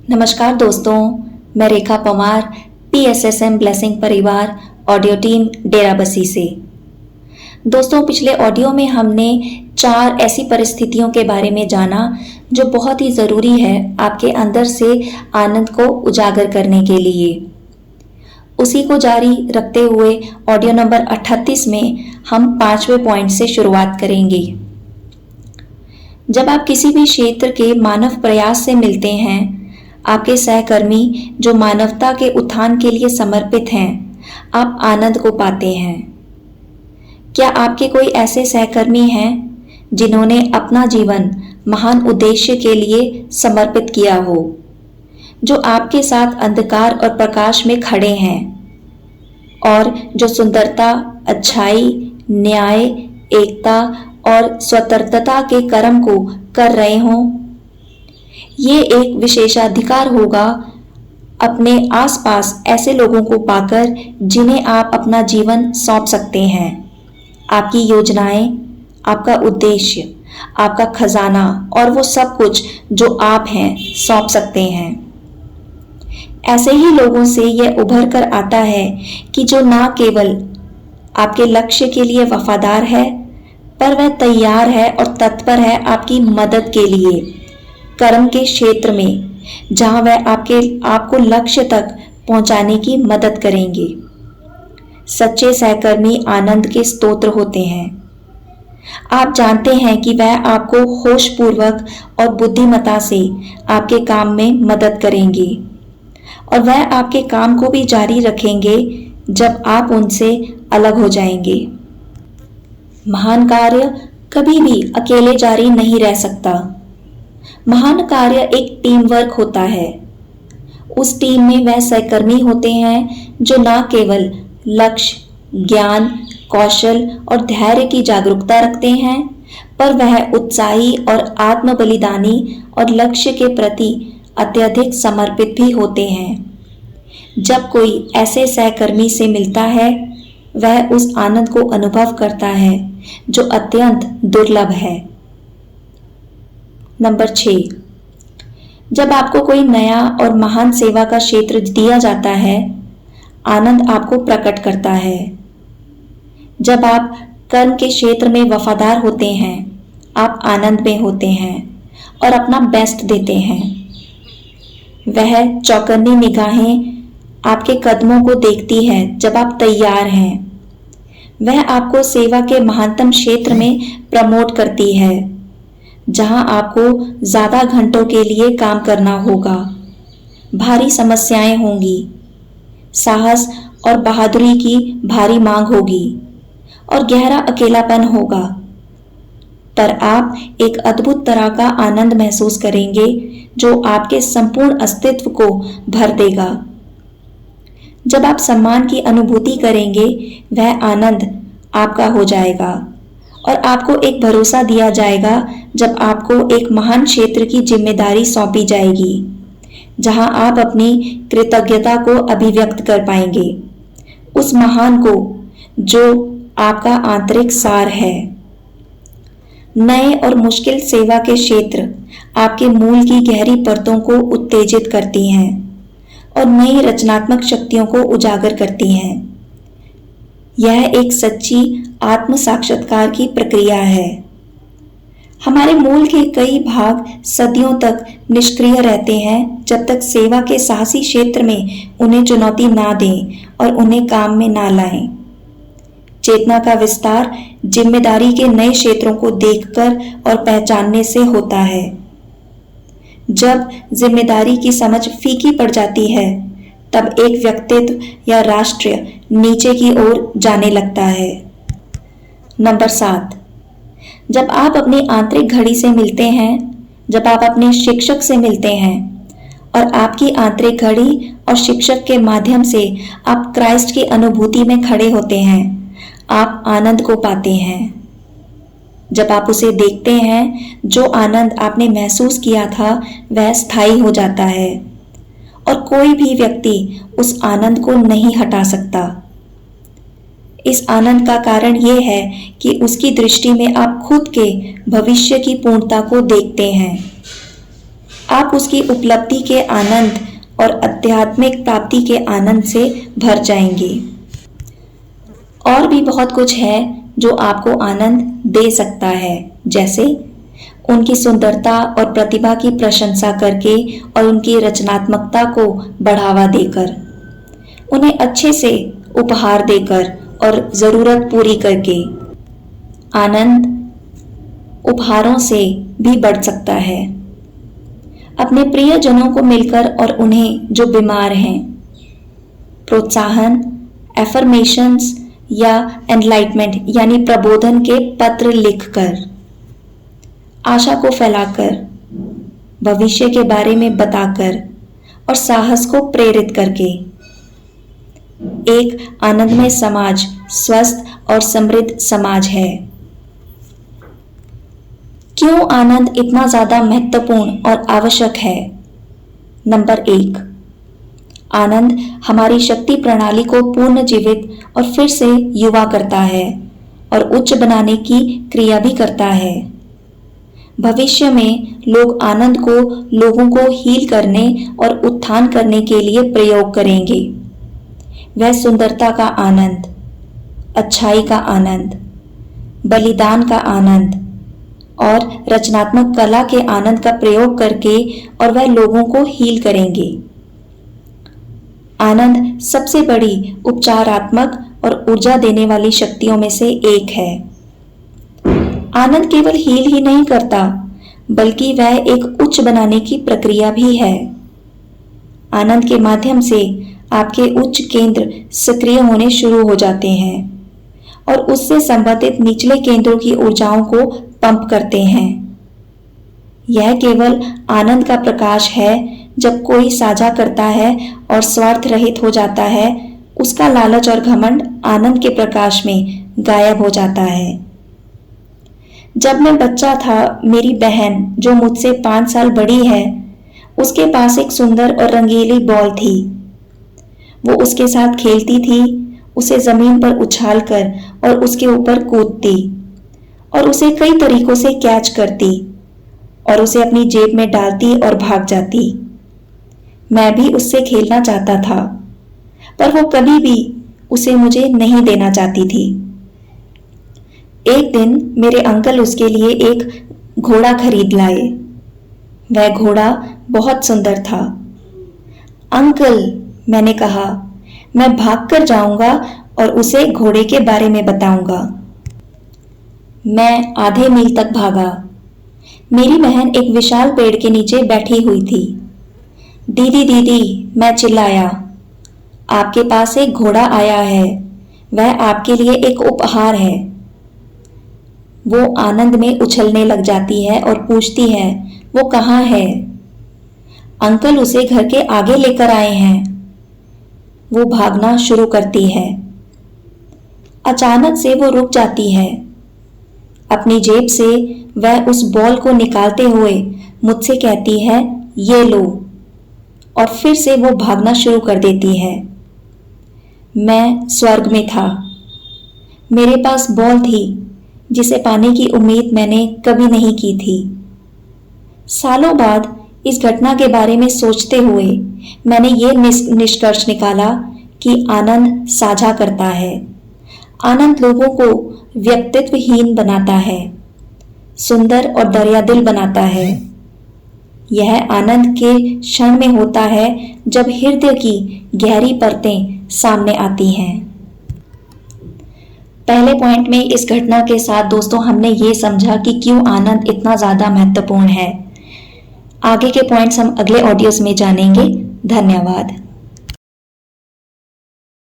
नमस्कार दोस्तों, मैं रेखा पवार PSSM ब्लेसिंग परिवार ऑडियो टीम डेराबस्सी से। दोस्तों, पिछले ऑडियो में हमने 4 ऐसी परिस्थितियों के बारे में जाना जो बहुत ही ज़रूरी है आपके अंदर से आनंद को उजागर करने के लिए। उसी को जारी रखते हुए ऑडियो नंबर 38 में हम 5वें पॉइंट से शुरुआत करेंगे। जब आप किसी भी क्षेत्र के मानव प्रयास से मिलते हैं, आपके सहकर्मी जो मानवता के उत्थान के लिए समर्पित हैं, आप आनंद को पाते हैं। क्या आपके कोई ऐसे सहकर्मी हैं जिन्होंने अपना जीवन महान उद्देश्य के लिए समर्पित किया हो, जो आपके साथ अंधकार और प्रकाश में खड़े हैं और जो सुंदरता, अच्छाई, न्याय, एकता और स्वतंत्रता के कर्म को कर रहे हों? ये एक विशेषाधिकार होगा अपने आसपास ऐसे लोगों को पाकर जिन्हें आप अपना जीवन सौंप सकते हैं। आपकी योजनाएं, आपका उद्देश्य, आपका खजाना और वो सब कुछ जो आप हैं सौंप सकते हैं। ऐसे ही लोगों से यह उभर कर आता है कि जो ना केवल आपके लक्ष्य के लिए वफादार है, पर वह तैयार है और तत्पर है आपकी मदद के लिए कर्म के क्षेत्र में, जहां वह आपको लक्ष्य तक पहुंचाने की मदद करेंगे। सच्चे सहकर्मी आनंद के स्रोत होते हैं। आप जानते हैं कि वह आपको होशपूर्वक और बुद्धिमत्ता से आपके काम में मदद करेंगे और वह आपके काम को भी जारी रखेंगे जब आप उनसे अलग हो जाएंगे। महान कार्य कभी भी अकेले जारी नहीं रह सकता। महान कार्य एक टीम वर्क होता है। उस टीम में वह सहकर्मी होते हैं जो न केवल लक्ष्य, ज्ञान, कौशल और धैर्य की जागरूकता रखते हैं, पर वह उत्साही और आत्म बलिदानी और लक्ष्य के प्रति अत्यधिक समर्पित भी होते हैं। जब कोई ऐसे सहकर्मी से मिलता है, वह उस आनंद को अनुभव करता है जो अत्यंत दुर्लभ है। नंबर 6, जब आपको कोई नया और महान सेवा का क्षेत्र दिया जाता है, आनंद आपको प्रकट करता है। जब आप कर्म के क्षेत्र में वफादार होते हैं, आप आनंद में होते हैं और अपना बेस्ट देते हैं। वह चौकन्नी निगाहें आपके कदमों को देखती है जब आप तैयार हैं। वह आपको सेवा के महानतम क्षेत्र में प्रमोट करती है, जहां आपको ज्यादा घंटों के लिए काम करना होगा। भारी समस्याएं होंगी, साहस और बहादुरी की भारी मांग होगी और गहरा अकेलापन होगा, पर आप एक अद्भुत तरह का आनंद महसूस करेंगे जो आपके संपूर्ण अस्तित्व को भर देगा। जब आप सम्मान की अनुभूति करेंगे, वह आनंद आपका हो जाएगा और आपको एक भरोसा दिया जाएगा जब आपको एक महान क्षेत्र की जिम्मेदारी सौंपी जाएगी, जहां आप अपनी कृतज्ञता को अभिव्यक्त कर पाएंगे उस महान को जो आपका आंतरिक सार है। नए और मुश्किल सेवा के क्षेत्र आपके मूल की गहरी परतों को उत्तेजित करती हैं और नई रचनात्मक शक्तियों को उजागर करती हैं। यह एक सच्ची आत्म साक्षात्कार की प्रक्रिया है। हमारे मूल के कई भाग सदियों तक निष्क्रिय रहते हैं जब तक सेवा के साहसी क्षेत्र में उन्हें चुनौती ना दें और उन्हें काम में ना लाएं। चेतना का विस्तार जिम्मेदारी के नए क्षेत्रों को देखकर और पहचानने से होता है। जब जिम्मेदारी की समझ फीकी पड़ जाती है, तब एक व्यक्तित्व या राष्ट्र नीचे की ओर जाने लगता है। नंबर 7, जब आप अपनी आंतरिक घड़ी से मिलते हैं, जब आप अपने शिक्षक से मिलते हैं और आपकी आंतरिक घड़ी और शिक्षक के माध्यम से आप क्राइस्ट की अनुभूति में खड़े होते हैं, आप आनंद को पाते हैं। जब आप उसे देखते हैं, जो आनंद आपने महसूस किया था वह स्थायी हो जाता है और कोई भी व्यक्ति उस आनंद को नहीं हटा सकता। इस आनंद का कारण यह है कि उसकी दृष्टि में आप खुद के भविष्य की पूर्णता को देखते हैं। आप उसकी उपलब्धि के आनंद और आध्यात्मिक प्राप्ति के आनंद से भर जाएंगे। और भी बहुत कुछ है जो आपको आनंद दे सकता है, जैसे उनकी सुंदरता और प्रतिभा की प्रशंसा करके और उनकी रचनात्मकता को बढ़ावा देकर, उन्हें अच्छे से उपहार देकर और ज़रूरत पूरी करके। आनंद उपहारों से भी बढ़ सकता है। अपने प्रियजनों को मिलकर और उन्हें जो बीमार हैं प्रोत्साहन, एफर्मेशंस या एनलाइटमेंट यानी प्रबोधन के पत्र लिखकर, आशा को फैलाकर, भविष्य के बारे में बताकर और साहस को प्रेरित करके एक आनंदमय समाज स्वस्थ और समृद्ध समाज है। क्यों आनंद इतना ज्यादा महत्वपूर्ण और आवश्यक है? नंबर 1, आनंद हमारी शक्ति प्रणाली को पुनर्जीवित और फिर से युवा करता है और उच्च बनाने की क्रिया भी करता है। भविष्य में लोग आनंद को लोगों को हील करने और उत्थान करने के लिए प्रयोग करेंगे। वह सुंदरता का आनंद, अच्छाई का आनंद, बलिदान का आनंद और रचनात्मक कला के आनंद का प्रयोग करके और वह लोगों को हील करेंगे। आनंद सबसे बड़ी उपचारात्मक और ऊर्जा देने वाली शक्तियों में से एक है। आनंद केवल हील ही नहीं करता, बल्कि वह एक उच्च बनाने की प्रक्रिया भी है। आनंद के माध्यम से आपके उच्च केंद्र सक्रिय होने शुरू हो जाते हैं और उससे संबंधित निचले केंद्रों की ऊर्जाओं को पंप करते हैं। यह केवल आनंद का प्रकाश है। जब कोई साझा करता है और स्वार्थ रहित हो जाता है, उसका लालच और घमंड आनंद के प्रकाश में गायब हो जाता है। जब मैं बच्चा था, मेरी बहन जो मुझसे 5 साल बड़ी है, उसके पास एक सुंदर और रंगीली बॉल थी। वो उसके साथ खेलती थी, उसे जमीन पर उछालकर और उसके ऊपर कूदती और उसे कई तरीकों से कैच करती और उसे अपनी जेब में डालती और भाग जाती। मैं भी उससे खेलना चाहता था, पर वो कभी भी उसे मुझे नहीं देना चाहती थी। एक दिन मेरे अंकल उसके लिए एक घोड़ा खरीद लाए। वह घोड़ा बहुत सुंदर था। अंकल, मैंने कहा, मैं भागकर जाऊंगा और उसे घोड़े के बारे में बताऊंगा। मैं आधे मील तक भागा। मेरी बहन एक विशाल पेड़ के नीचे बैठी हुई थी। दीदी दीदी, मैं चिल्लाया, आपके पास एक घोड़ा आया है। वह आपके लिए एक उपहार है। वो आनंद में उछलने लग जाती है और पूछती है, वो कहाँ है? अंकल उसे घर के आगे लेकर आए हैं। वो भागना शुरू करती है। अचानक से वो रुक जाती है। अपनी जेब से वह उस बॉल को निकालते हुए मुझसे कहती है, ये लो, और फिर से वो भागना शुरू कर देती है। मैं स्वर्ग में था। मेरे पास बॉल थी जिसे पाने की उम्मीद मैंने कभी नहीं की थी। सालों बाद इस घटना के बारे में सोचते हुए मैंने ये निष्कर्ष निकाला कि आनंद साझा करता है। आनंद लोगों को व्यक्तित्वहीन बनाता है, सुंदर और दरियादिल बनाता है। यह आनंद के क्षण में होता है जब हृदय की गहरी परतें सामने आती हैं। पहले पॉइंट में इस घटना के साथ दोस्तों हमने ये समझा कि क्यों आनंद इतना ज़्यादा महत्वपूर्ण है। आगे के पॉइंट्स हम अगले ऑडियोज में जानेंगे। धन्यवाद।